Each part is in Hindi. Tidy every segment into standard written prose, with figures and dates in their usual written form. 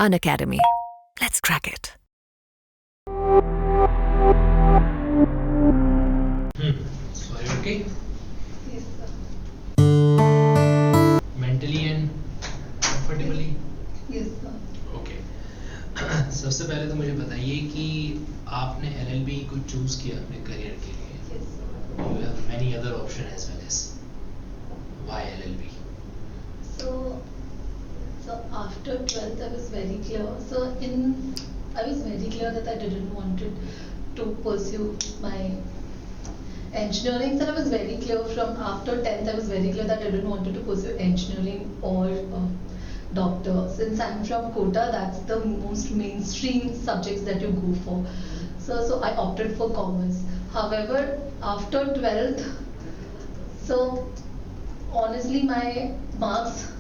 Unacademy. Let's crack it. So are you okay? Yes, sir. Mentally and comfortably? Yes, sir. Okay. सबसे पहले तो मुझे बताइए कि आपने LLB को चूज किया अपने करियर के लिए. Yes, sir. You have many other options as well as. Why LLB? So after 12th, I was very clear. I was very clear that I didn't wanted to pursue my engineering. So I was very clear from after 10th. I was very clear that I didn't wanted to pursue engineering or doctor. Since I'm from Kota, that's the most mainstream subjects that you go for. So I opted for commerce. However, after 12th, so honestly, my marks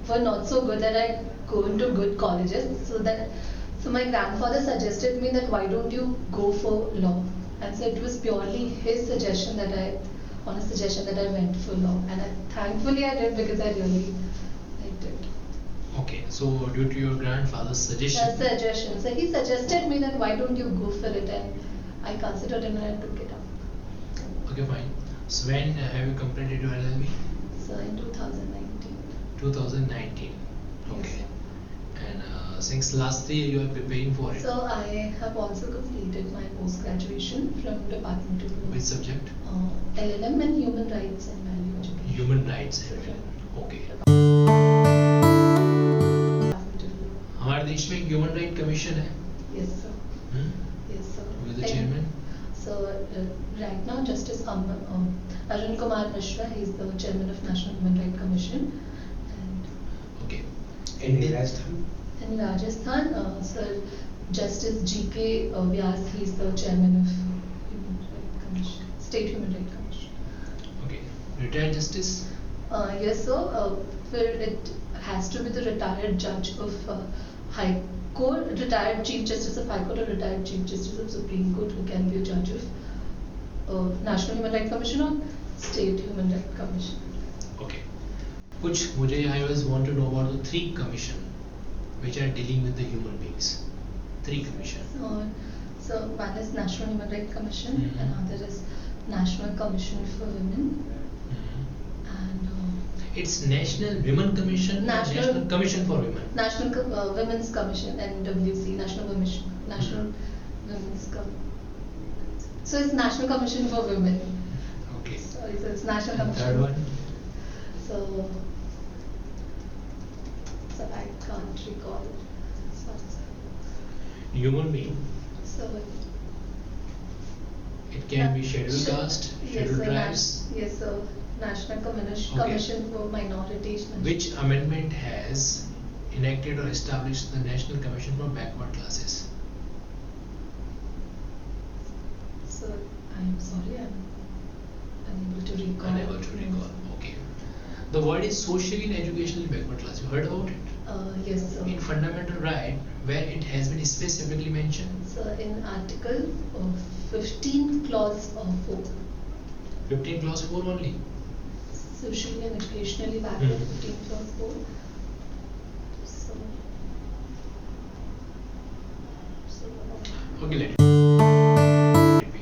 were not so good that I go into good colleges. So my grandfather suggested me that why don't you go for law? And so it was purely his suggestion that I went for law. And thankfully I did because I really liked it. Okay. So due to your grandfather's suggestion. So he suggested me that why don't you go for it, and I considered and I took it up. Okay, fine. So when have you completed your LLB? So in 2019. 2019. Okay. Yes. And since last year you are preparing for it. So I have also completed my post-graduation from Department of Law. Which subject? LLM and Human Rights and Value Education. Human rights. Okay. Department of Law. हमारे देश में ह्यूमन राइट कमीशन है. Yes, sir. Yes, sir. Who is the chairman? So right now, Justice Arun Kumar Mishra, he is the chairman of National Human Rights Commission. And Okay. In Rajasthan? in Rajasthan, Sir Justice G.K. Vyas, he is the chairman of Human Rights Commission, State Human Rights Commission. Okay. Retired justice? Yes, sir. It has to be the retired judge of High Court, retired Chief Justice of High Court, or retired Chief Justice of Supreme Court, who can be a judge of National Human Rights Commission or State Human Rights Commission. Okay. कुछ मुझे I always want to know about the three commission which are dealing with the human beings. Three commission. So one is National Human Rights Commission, Mhm. another is National Commission for Women, and It's National Women Commission. National- Commission for Women. National Women's Commission, NWC, National Women's So it's National Commission for Women. Okay. Sorry, so it's National And Commission. third one. So I can't recall. Sorry, sir. Human being. So It can be scheduled caste, Yes, scheduled sir. tribes. Yes, sir. National Commission for Minorities. Which amendment has enacted or established the National Commission for Backward Classes? So I'm sorry, I'm unable to recall. Unable to recall. Okay. The word is socially and educationally backward class. You heard about it? Yes, sir. In fundamental right, where it has been specifically mentioned. So in Article 15 Clause 4, 15 clause 4 only. socially and educationally backward, Mhm. 15 Clause 4. So Okay, let it be.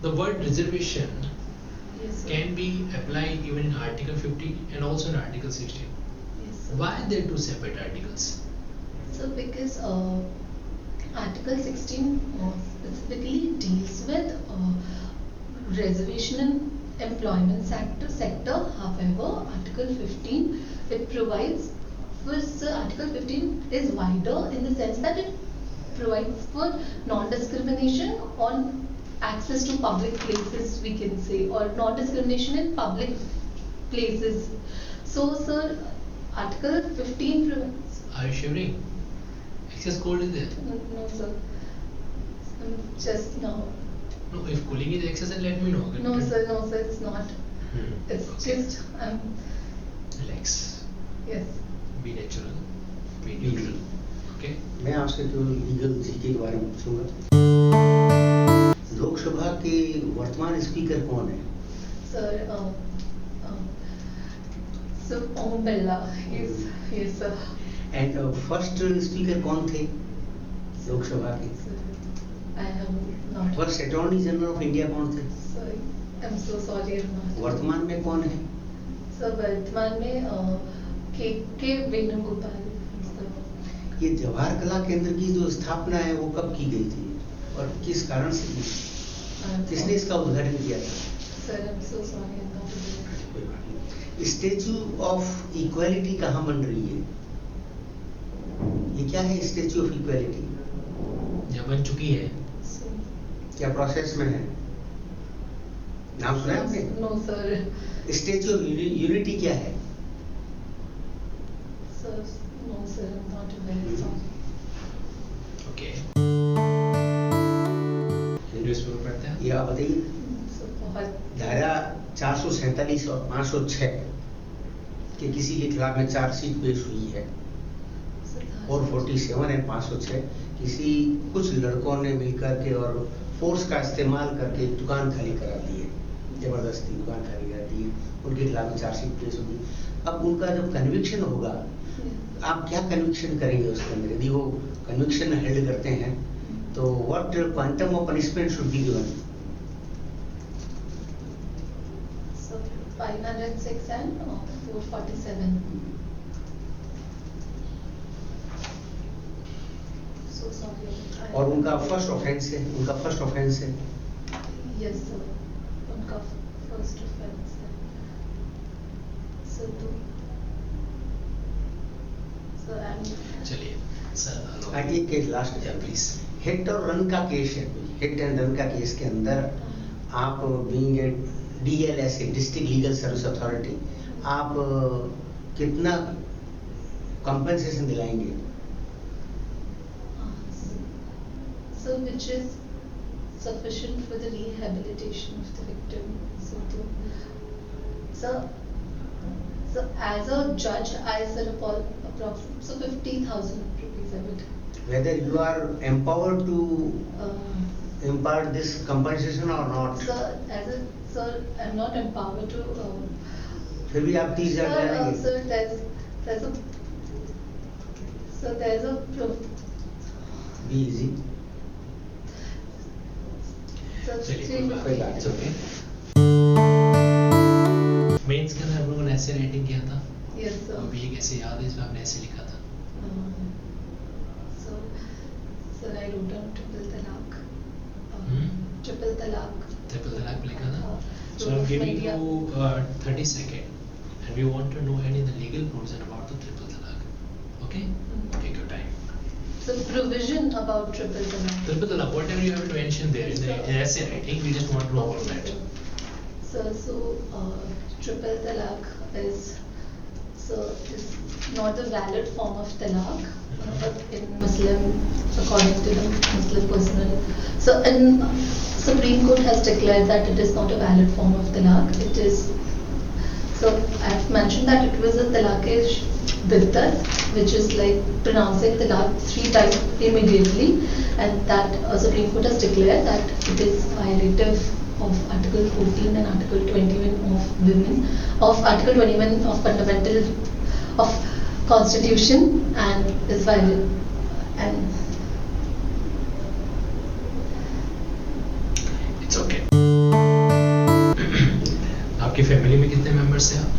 The word reservation yes, sir. can be applied even in Article 50 and also in Article 16. Yes, sir. Why are there two separate articles? So because Article 16 specifically deals with reservation and employment sector. However, Article 15 it provides for Article 15 is wider in the sense that it provides for non-discrimination on access to public places, we can say, or non-discrimination in public places. So, sir, Article 15 provides. Are you shivering? Excess cold is there? No, sir. Just now. No, if cooling is excess, then let me know. No, sir, it's not. It's Okay. just, Relax. yes. Be natural. Be neutral. Okay? मैं आपसे केवल लीगल जीके के बारे में पूछूंगा। लोकसभा के वर्तमान स्पीकर कौन है? Sir, so Om Birla, yes, sir. And first speaker कौन थे लोकसभा के? I am not. First attorney general of India कौन थे? Sorry, I'm so sorry. I'm not. वर्तमान में कौन है? सर वर्तमान में के वेणुगोपाल सर। ये जवाहर कला केंद्र की जो स्थापना है वो कब की गई थी और किस कारण से की? किसने इसका उद्घाटन किया था? Sir I'm so sorry. I'm not aware. Statue of equality कहाँ बन रही है? ये क्या है स्टेच्यू ऑफ इक्वालिटी? या बन चुकी है? So, क्या प्रोसेस में है? नाम सुना है आपने? No sir. Statue of unity क्या है? Sir, no sir. I'm not aware. Sorry. Okay, newspaper पढ़ते हैं? ये आप बताइए। सर बहुत धारा 447 और 506 के किसी के खिलाफ में चार्जशीट पेश हुई है और 47 एंड 506 किसी कुछ लड़कों ने मिलकर के और फोर्स का इस्तेमाल करके एक दुकान खाली करा दी है, जबरदस्ती दुकान खाली करा दी है, उनके खिलाफ में चार्जशीट पेश होगी। अब उनका जब कन्विक्शन होगा, आप क्या कन्विक्शन करेंगे उसके अंदर? यदि वो कन्विक्शन हेल्ड करते हैं तो what quantum of punishment should be given? So 506 and 447. So sorry. और उनका फर्स्ट ऑफेंस है, उनका फर्स्ट ऑफेंस है Yes sir. उनका first offense है. So तो Sir I'm चलिए सर, हेलो। आगे के लास्ट या प्लीज। हिट और रन का केस है। हिट एंड रन का केस के अंदर आप being a DLSA district legal service authority, आप कितना कंपनसेशन दिलाएंगे? So which is sufficient for the rehabilitation of the victim. So as a judge, I said approximately so 50,000 rupees I would. Whether you are empowered to impart this compensation or not? Sir, I'm not empowered to. फिर भी आप 30,000 दिलाएंगे? Sir, there's a. Be easy. Sir, चलिए, कोई बात It's okay. मेंस के अंदर हम लोगों ने ऐसे राइटिंग किया था, Yes sir. अभी एक ऐसे याद है इसमें आपने ऐसे लिखा था। So, sir, I wrote down triple talaq. Hmm? Triple talaq. Triple तलाक पे लिखा था। So, So I'm giving media. you 30 seconds and we want to know any of the legal provision about the triple talaq. Okay? Take your time. So provision about triple talaq. Triple talaq, whatever you have to mention there in the essay writing, we just want to know about that. Sir, so triple talaq is not a valid form of talaq. In Muslim, according to the Muslim personal, so in Supreme Court has declared that it is not a valid form of talaq. It is, so I've mentioned that it was a talaq-ish biddat, which is like pronouncing talaq 3 times immediately, and that Supreme Court has declared that it is violative of Article 14 and Article 21 of women, of Article 21 of fundamental of Constitution, and is violent. And It's okay. आपकी फैमिली में कितने मेंबर्स हैं आप?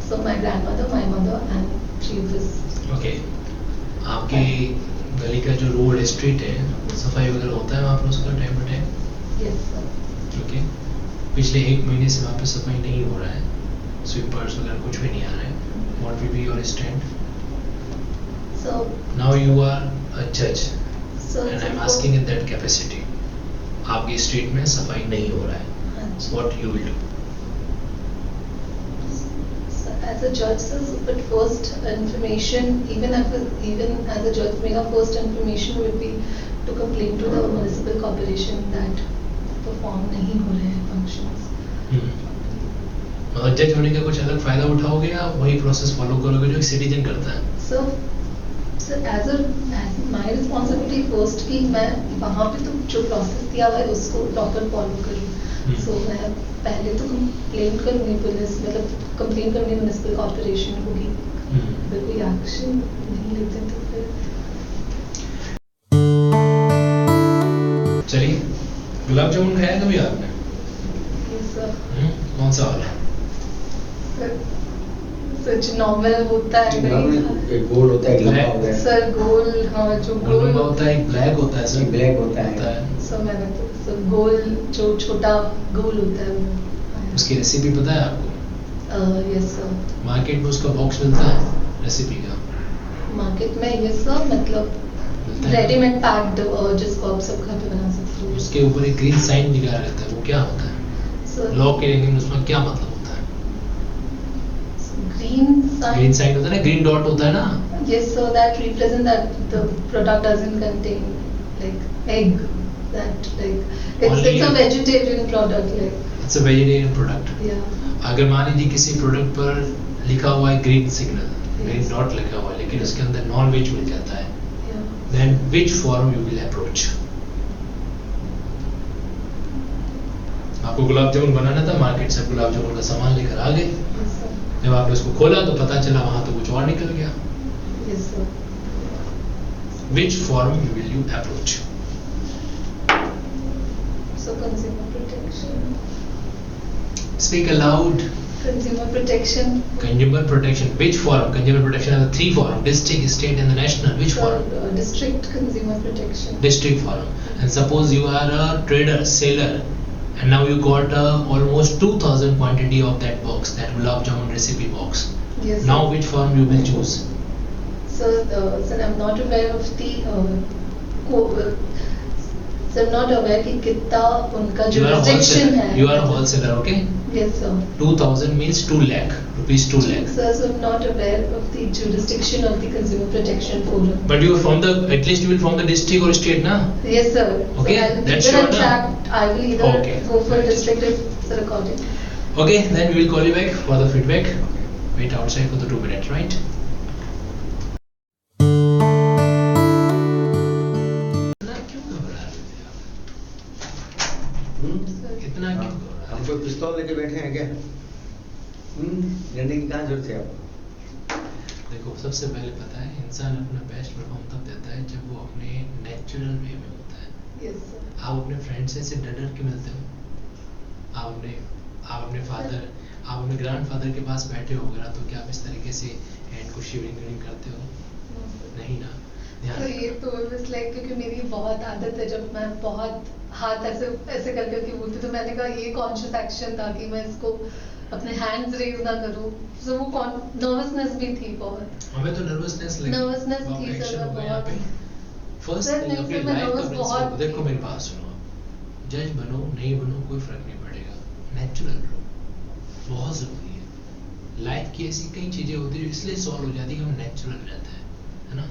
so my grandmother, my mother, and 3 of us. Okay, आपकी गली का जो रोड है, स्ट्रीट है, सफाई वगैरह होता है वहाँ पर उसका time to time? Yes sir. Okay, पिछले 1 महीने से वहाँ पे सफाई नहीं हो रहा है, स्वीपर्स वगैरह कुछ भी नहीं आ रहा है। What will be your stand? So Now you are a judge so and I'm asking in that capacity. आपकी स्ट्रीट में सफाई नहीं हो रहा है, what you will do? As a judge, sir, but first information, even as a judge, मेरा first information would be to complain to the municipal corporation that perform नहीं हो रहे हैं functions. और जज होने का कुछ अलग फायदा उठाओगे या वही प्रोसेस फॉलो करोगे जो एक सिटीजन करता है? So as my responsibility first कि मैं वहाँ पे तो जो प्रोसेस दिया हुआ है उसको प्रॉपर फॉलो करूँ. So मैं पहले तो कंप्लेंट करूँगी पुलिस, मतलब कंप्लेंट करूँगी म्युनिसिपल कॉर्पोरेशन को कि रिएक्शन नहीं लेते तो फिर चलिए, गुलाब जामुन खाया कभी आपने? ये सब कौन सा वाला? सच नॉर्मल होता है एक गोल होता है, एक लंबा होता है, सर गोल, हाँ जो गोल लंबा होता है, एक ब्लैक होता है सर। एक ब्लैक होता है। सर मैंने तो सर गोल जो छोटा गोल होता है वो उसकी रेसिपी पता है आपको? Yes sir. मार्केट में उसका बॉक्स मिलता है रेसिपी का। मार्केट में यस सर, मतलब मिलता है। रेडीमेड पैक्ड जिसको आप सब घर पे बना सकते हो। उसके ऊपर एक ग्रीन साइन निकाला रहता है, वो क्या होता है? सर लॉ के लैंग्वेज में उसमें क्या मतलब होता है? ग्रीन ग्रीन साइन होता है ना, ग्रीन डॉट होता है ना। yes, so that represent that the product doesn't contain like egg, that like Only it's a vegetarian product, like it's a vegetarian product. yeah. अगर मान लीजिए किसी प्रोडक्ट पर लिखा हुआ है green signal, green Yes. Dot लिखा हुआ है, लेकिन उसके अंदर नॉन वेज मिल जाता है, Yeah. Then which form you will approach? आपको गुलाब जामुन बनाना था, मार्केट से गुलाब जामुन का सामान लेकर आ गए, Yes, sir. जब आपने उसको खोला तो पता चला वहां तो कुछ और निकल गया। Yes, sir. Which form you will you approach? So consumer protection. Speak allowed. Consumer protection. Consumer protection. Which forum? Consumer protection has a three forum: district, state, and the national. Which So, forum? district consumer protection. District forum. And suppose you are a trader, seller, and now you got almost 2,000 quantity of that box, that gulab jamun recipe box. Yes. Now sir. which forum you will choose? So, sir, I'm not aware of the so I'm not aware कि कितना उनका You are a jurisdiction wholesaler. है. You are a wholesaler, okay? Yes, sir. 2,000 means 2 lakh rupees, 2 lakh. Sir, so I'm not aware of the jurisdiction of the Consumer Protection Forum. But you are from the, at least you will from the district or state, na? Yes, sir. Okay, So I'll that's either sure, na? attract, I will either Okay. go for Right. district if sir according. Okay, then we will call you back for the feedback. Wait outside for the 2 minutes, right? इतना क्यों घबरा रहे थे आप? Sir. इतना क्यों घबरा रहे हम थे? कोई पिस्तौल लेके बैठे हैं क्या? डरने की कहाँ जरूरत है आपको? देखो, सबसे पहले पता है इंसान अपना बेस्ट परफॉर्म तब देता है जब वो अपने नेचुरल वे में होता है। Yes, sir. आप अपने फ्रेंड से ऐसे डर डर के मिलते हो, आप अपने फादर, आप अपने ग्रैंडफादर के पास बैठे हो अगर, तो क्या आप इस तरीके से हैंड को शिवरिंग करते हो? No, sir. नहीं ना। ध्यान तो रखो। ये तो बस लाइक क्योंकि मेरी बहुत आदत है, जब मैं बहुत हाथ ऐसे ऐसे कर करके बोलती, तो मैंने कहा ये कॉन्शियस एक्शन था कि मैं इसको अपने हैंड्स रेज ना करूं। So वो नर्वसनेस भी थी बहुत। हमें तो नर्वसनेस लगी। Nervousness अब थी सर, action मैं होगा यहाँ पे। बहुत- फर्स्ट सर, नहीं अपनी सर, मैं लाइफ का nervous प्रिंसिपल, बहुत देखो थी। मेरी बात सुनो, जज बनो नहीं बनो कोई फर्क नहीं पड़ेगा, नेचुरल रहो, बहुत जरूरी है। लाइफ की ऐसी कई चीजें होती है जो इसलिए सॉल्व हो जाती है कि हम नेचुरल रहते हैं, है ना?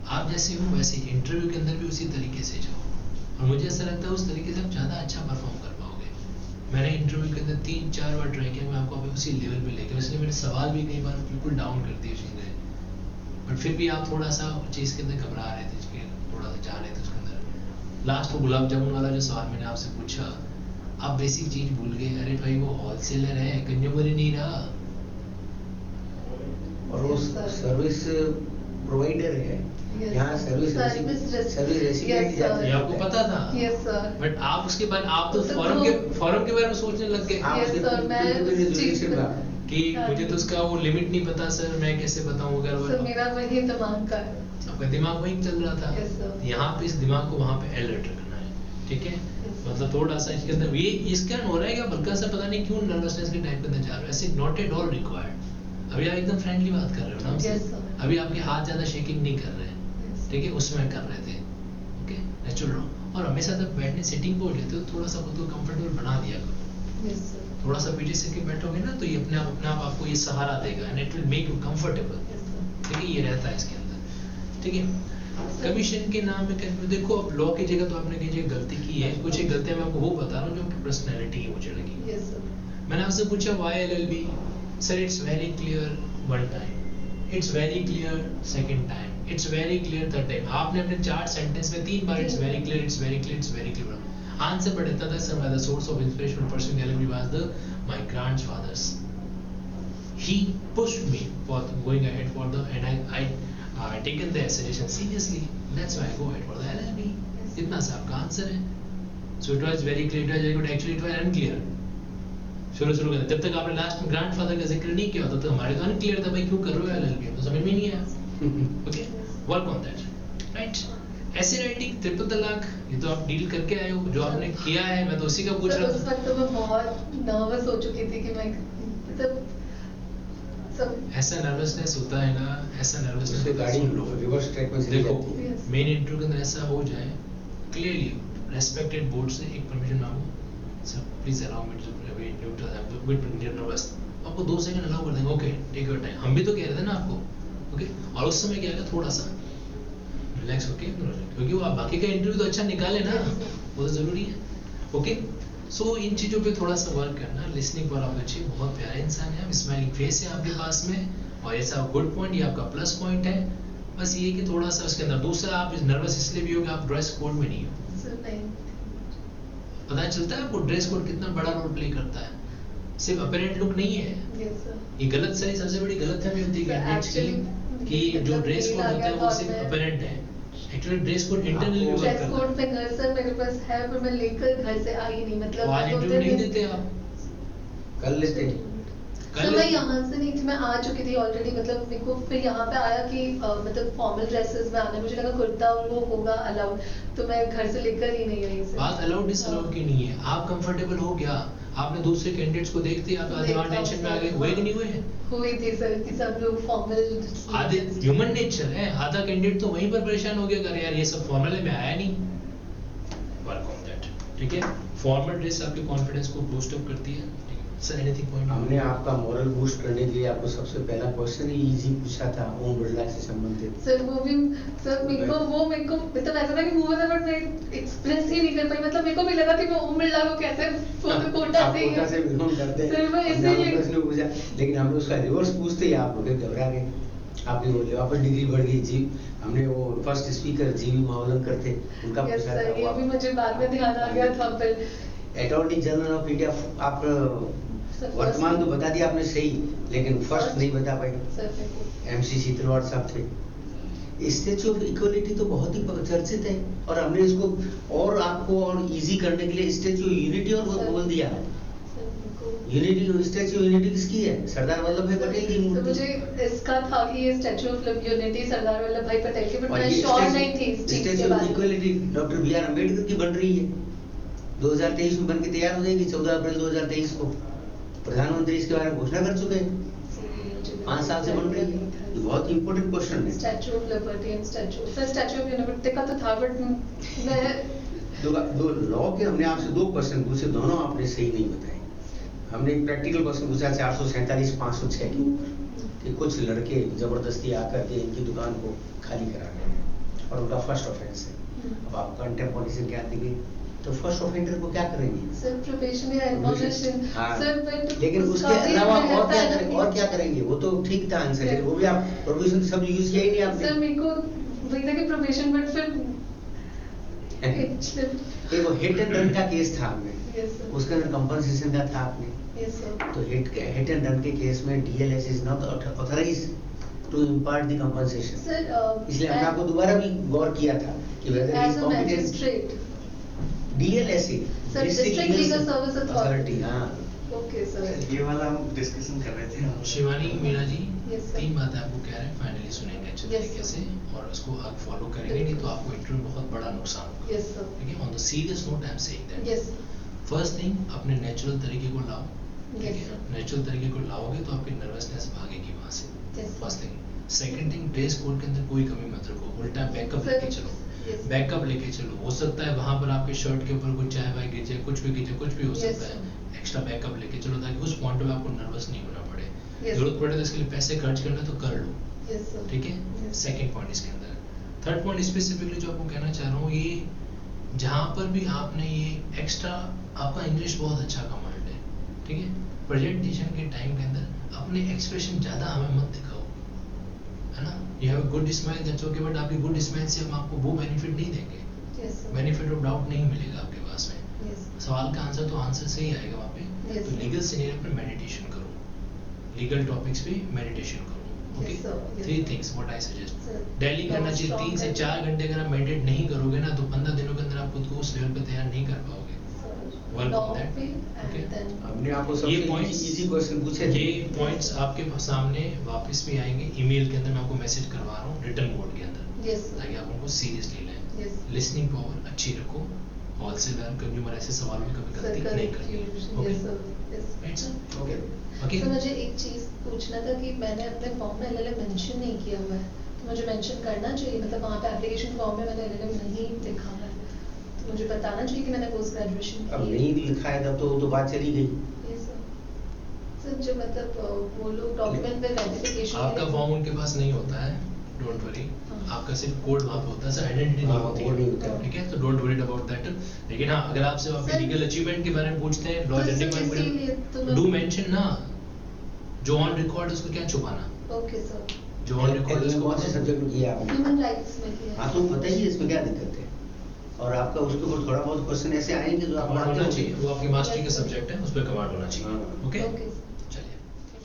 आप जैसे हो वैसे ही इंटरव्यू के अंदर भी उसी तरीके से जाओ, और मुझे ऐसा लगता है उस तरीके से आप ज़्यादा अच्छा परफॉर्म कर पाओगे। मैंने इंटरव्यू के अंदर 3-4 बार ट्राई किया, मैं आपको अभी उसी लेवल पे लेकर, इसलिए मेरे सवाल भी कई बार बिल्कुल डाउन कर दिए चीज़ें, बट फिर भी आप थोड़ा सा चीज़ के अंदर घबरा रहे थे, इसके थोड़ा सा जा रहे थे उसके अंदर। लास्ट वो गुलाब जामुन वाला जो सवाल मैंने आपसे पूछा, आप बेसिक चीज़ भूल गए। अरे भाई वो होलसेलर है, कंज्यूमर ही नहीं रहा। और वो सर्विस प्रोवाइडर है। Yes, यहाँ sir. Service Service recipient Yes, sir. ये आपको पता था? Yes, sir. बट आप उसके बाद आप तो तो फॉरम के बारे में सोचने लग गए आप Yes, उसके sir, मैं बिल्कुल भी उस चीज़ जुडिशियल में- में- कि मुझे तो उसका वो लिमिट नहीं पता सर, मैं कैसे बताऊं अगर सर मेरा वही दिमाग का है। आपका दिमाग वहीं चल रहा था। Yes, sir. यहाँ पे इस दिमाग को वहाँ पे अलर्ट रखना है, ठीक है? Yes, sir. मतलब थोड़ा सा इसके अंदर ये इसका हो रहा है कि हल्का सा पता नहीं क्यों नर्वसनेस के टाइप के अंदर जा रहे हो, ऐसे नॉट एट ऑल रिक्वायर्ड। अभी आप एकदम फ्रेंडली बात कर रहे हो ना हमसे? Yes, sir. अभी आपके हाथ ज्यादा शेकिंग नहीं कर रहे हैं, Yes. ठीक है? उसमें कर रहे थे, ओके? नेचुरल रहो, और हमेशा जब बैठने सेटिंग पे हो जाते हो थोड़ा सा खुद को कंफर्टेबल बना दिया करो। Yes, sir. थोड़ा सा पीछे से के बैठोगे ना तो ये अपने आप आपको ये सहारा देगा, and it will make you comfortable, Yes, sir. ठीक है? ये रहता है इसके अंदर, ठीक है? कमीशन के नाम पे देखो, अब लॉ की जगह तो आपने कहीं जगह गलती की है, कुछ एक गलतियां मैं आपको वो बता रहा हूँ जो आपकी पर्सनैलिटी है मुझे लगी। Yes, sir. मैंने आपसे पूछा why LLB, sir it's very clear one time, it's very clear second time, it's very clear third time. आपने अपने 4 सेंटेंस में 3 बार it's very clear, it's very clear, it's very clear. Answer पढ़ता था sir, my the source of inspiration for pursuing LLB was the my grandfather's. he pushed me for going ahead for the, and I taken their suggestion seriously. That's why I go ahead for the LLB. इतना सा आपका आंसर है. So it was very clear, it was very good. Actually it was unclear. शुरू करते जब तक आपने लास्ट में ग्रैंडफादर का जिक्र नहीं किया तब तक हमारे तो अनक्लियर था भाई क्यों कर रहे हो LLB, तो समझ में नहीं आया. Okay, work on that, right. ऐसे राइटिंग, ट्रिपल तलाक, ये तो आप डील करके आए हो, जो आपने किया है, मैं तो उसी का पूछ रहा था. उस वक्त तो मैं बहुत नर्वस हो चुकी थी कि मैं मतलब सब ऐसा नर्वसनेस होता है ना, ऐसा नर्वसनेस उससे गाड़ी रिवर्स ट्रैक में चली देखो जाती है. मेन इंटरव्यू के अंदर ऐसा हो जाए, क्लियरली रेस्पेक्टेड बोर्ड से एक परमिशन मांगो, sir please allow me to neutral, I am bit nervous. आपको 2 सेकंड अलाउ कर देंगे, ओके टेक योर टाइम. हम भी तो कह रहे थे ना आपको, ओके. और उस समय क्या है, थोड़ा सा रिलैक्स होके, क्योंकि वो आप बाकी का इंटरव्यू तो अच्छा निकाले ना, वो तो जरूरी है. ओके, सो इन चीजों पे थोड़ा सा वर्क करना. लिसनिंग पर आप अच्छे, बहुत प्यारे इंसान है, स्माइलिंग फेस है आपके पास में, और ऐसा गुड पॉइंट, ये आपका प्लस पॉइंट है. बस ये कि थोड़ा सा उसके अंदर, दूसरा आप नर्वस इसलिए भी हो कि आप ड्रेस कोड में नहीं हो. सर नहीं. पता चलता है आपको ड्रेस कोड कितना बड़ा रोल प्ले करता है, सिर्फ अपीयरेंट लुक नहीं है. Yes sir. ये गलत सही सबसे बड़ी गलतफहमी होती है कैंडिडेट्स की कि जो मतलब ड्रेस कोड होता है वो सिर्फ अपीयरेंट है. एक्चुअली ड्रेस कोड इंटरनली भी वर्क ड्रेस करता कोड है. पे घर सर मेरे पास है पर मैं लेकर घर से आई नहीं, मतलब तो आज दो इंटरव्यू नहीं दिन- देते आप, कर लेते हैं. कर सर मैं लेते. यहाँ से नहीं थी, मैं आ चुकी थी ऑलरेडी. मतलब मेरे को फिर यहाँ पे आया कि मतलब फॉर्मल ड्रेसेस में आना, मुझे लगा कुर्ता और वो होगा अलाउड, तो मैं घर से लेकर ही नहीं आई सर. बात अलाउड डिसअलाउड की नहीं है, आप कंफर्टेबल हो क्या? आपने दूसरे कैंडिडेट्स को देखते आप आधे देखा टेंशन में आ गए, सर. हुए कि नहीं हुए? हुई थी सर कि सब लोग फॉर्मल. आधे ह्यूमन नेचर है, आधा कैंडिडेट तो वहीं पर परेशान हो गया, अरे यार ये सब फॉर्मल है, मैं आया नहीं. वर्क ऑन दैट, ठीक है. फॉर्मल ड्रेस आपके कॉन्फिडेंस को बूस्ट अप करती है. Sir anything point? हमने आपका मोरल बूस्ट करने के लिए आपको सबसे पहला क्वेश्चन ही इजी पूछा था ओम बिरला से संबंधित. सर वो भी सर मेरे को मतलब ऐसा था कि मुंह में बट मैं एक्सप्रेस ही नहीं कर पाई. मतलब मेरे को भी लगा कि मैं ओम बिरला को कैसे कोटा आप कोटा से बिलोंग करते हैं. सर मैं हमने इसीलिए आपको प्रश्न पूछा, लेकिन हमने उसका रिवर्स पूछते ही आप लोग घबरा गए. आपकी वो वापस डिग्री बढ़ गई जी. हमने वो फर्स्ट स्पीकर जीवी मावलंकर थे, उनका यस पूछा सर, था. ये भी मुझे बाद में ध्यान आ गया था. फिर अटॉर्नी जनरल ऑफ इंडिया, आप सर, वर्तमान तो बता दिया आपने सही, लेकिन फर्स्ट नहीं बता पाई. सर मेरे को एमसी तलवार साहब थे. स्टैच्यू ऑफ इक्वलिटी तो बहुत ही चर्चित है, और हमने इसको और आपको और इजी करने के लिए स्टैच्यू यूनिटी और सर, बोल दिया. सर मेरे को यूनिटी, स्टैच्यू यूनिटी किसकी है? सरदार वल्लभ भाई पटेल की तो मूर्ति. मुझे इसका था कि ये statue of unity Sardar Vallabh भाई पटेल की, बट और मैं ये श्योर नहीं थी इस चीज के स्टैच्यू ऑफ बारे में. Equality doctor B R Ambedkar की बन रही है. 2023 में बन के तैयार हो जाएगी. 14 अप्रैल 2023 को प्रधानमंत्री इसके बारे में घोषणा कर चुके हैं. 5 साल से बन रही है. ये बहुत इंपॉर्टेंट क्वेश्चन है. Statue of liberty and statue of unity का तो था, बट मैं दो लॉ के हमने आपसे 2 क्वेश्चन पूछे, दोनों आपने सही नहीं बताए. हमने एक प्रैक्टिकल क्वेश्चन पूछा 447 506 के ऊपर, कि कुछ लड़के जबरदस्ती आकर के इनकी दुकान को खाली करा गए और उनका फर्स्ट ऑफेंस है. अब आप कंटेम्पोरेरी क्या देंगे, तो फर्स्ट ऑफेंडर को क्या करेंगे? सर प्रोबेशन या एडमोनिशन. हाँ. सर बट लेकिन उसके अलावा और क्या करेंगे, और क्या करेंगे? वो तो ठीक था आंसर, लेकिन वो भी आप प्रोबेशन शब्द यूज किया ही नहीं आपने. सर मेरे को वही था कि प्रोबेशन, बट फिर एक वो हिट एंड रन का केस था हमने, यस सर. उसके अंदर कंपनसेशन का था आपने. Yes sir. तो हिट एंड रन के केस में DLS is not authorized to impart the compensation. Sir इसलिए हमने आपको दोबारा भी गौर किया था कि whether is as a competent. Magistrate. DLSA, Sir, District Legal Service Authority. हाँ. Okay sir. ये वाला हम डिस्कशन कर रहे थे. Shivani Meera ji, Yes, sir. 3 बातें आपको कह रहे हैं, फाइनली सुनेंगे अच्छे Yes, तरीके sir. से, और उसको आप फॉलो करेंगे, नहीं तो आपको इंटरव्यू में बहुत बड़ा नुकसान होगा. Yes sir. ठीक है. On the serious note I am saying that yes first thing, अपने नेचुरल तरीके को लाओ. ठीक Yes, है. sir. नेचुरल तरीके को लाओगे तो आपकी नर्वसनेस भागेगी वहां से. Yes, sir. First thing. Second thing, dress code के अंदर कोई कमी मत रखो, उल्टा बैकअप Sir, लेके चलो. yes. बैकअप लेके चलो. हो सकता है वहां पर आपके शर्ट के ऊपर कुछ चाय वाय गिर जाए, कुछ भी गिर जाए, कुछ भी हो Yes, सकता है. एक्स्ट्रा बैकअप लेके चलो ताकि उस पॉइंट पे आपको नर्वस नहीं होना पड़े. Yes. जरूरत पड़े तो इसके लिए पैसे खर्च करना तो कर लो. Yes sir. ठीक है. Yes. सेकंड पॉइंट इसके अंदर. थर्ड पॉइंट स्पेसिफिकली जो आपको कहना चाह रहा हूँ, ये जहाँ पर भी आपने ये एक्स्ट्रा, आपका इंग्लिश बहुत अच्छा कमांड है. ठीक है. प्रेजेंटेशन के टाइम के अंदर अपने एक्सप्रेशन ज्यादा हमें मत दिखाओ, है ना. You have a good smile, that's okay, but आपकी गुड स्माइल से हम आपको वो बेनिफिट नहीं देंगे. Yes sir. Benefit of doubt नहीं मिलेगा आपके पास में. यस. सवाल का आंसर तो आंसर सही आएगा वहाँ पे. Yes. तो लीगल सिनेरियो पर मेडिटेशन करो. लीगल टॉपिक्स पे मेडिटेशन करो। Okay, Yes, sir. Yes, 3 sir. Things what I suggest. Sir, daily करना बहुत चाहिए, strong 3 से है। 4 घंटे अगर आप मेडिटेट नहीं करोगे ना तो 15 दिनों के अंदर आप खुद को उस लेवल पे तैयार नहीं कर पाओगे। Work on that. Okay. हमने आपको ये सबसे points- इजी क्वेश्चन पूछे थे। ये पॉइंट्स आपके सामने वापस भी आएंगे ईमेल के अंदर, मैं आपको मैसेज करवा रहा हूँ रिटर्न मोड के अंदर, Yes, sir. ताकि आप उनको सीरियसली लें। Yes. लिसनिंग पावर अच्छी रखो, होलसेलर कंज्यूमर ऐसे सवालों में कभी Sir, गलती नहीं correct. करनी। Yes, sir. Yes. Right sir? Okay. Okay, तो मुझे एक चीज पूछना था कि मैंने अपने फॉर्म में एलएलएम मेंशन नहीं किया हुआ है, तो मुझे मेंशन करना चाहिए, मतलब वहाँ पे एप्लीकेशन फॉर्म में मैंने एलएलएम नहीं लिखा हुआ है, तो मुझे बताना चाहिए कि मैंने पोस्ट ग्रेजुएशन अब की है। नहीं लिखा है तब तो बात चली गई। Yes, sir. सर जो मतलब वो लोग डॉक्यूमेंट पे वेरिफिकेशन आपका फॉर्म उनके पास नहीं होता है, डोंट वरी। हाँ। आपका सिर्फ कोड वहाँ पे होता है सर, आइडेंटिटी नहीं हाँ, होती कोड नहीं है, होता है। ठीक है? तो डोंट वरी अबाउट दैट। लेकिन हाँ, अगर आपसे आपके सर- लीगल अचीवमेंट के बारे में पूछते हैं, लॉ तो सर, जस्टिफाइड इसीलिए तो मैं- डू मेंशन ना, जो ऑन रिकॉर्ड उसको क्या छुपाना, ओके सर। जो ऑन रिकॉर्ड LLM उसको कौन से सब्जेक्ट में किया आपने? ह्यूमन राइट्स में किया है। हाँ तो बताइए इसमें क्या दिक्कत है? और आपका उसके ऊपर थोड़ा बहुत क्वेश्चन ऐसे आएंगे जो आप कमांड पढ़ते होना हो। चाहिए, वो आपकी मास्टरी का सब्जेक्ट है, उस पर कमांड होना चाहिए। हाँ। ओके, ओके चलिए।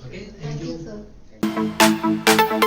Okay, thank thank you you. Sir.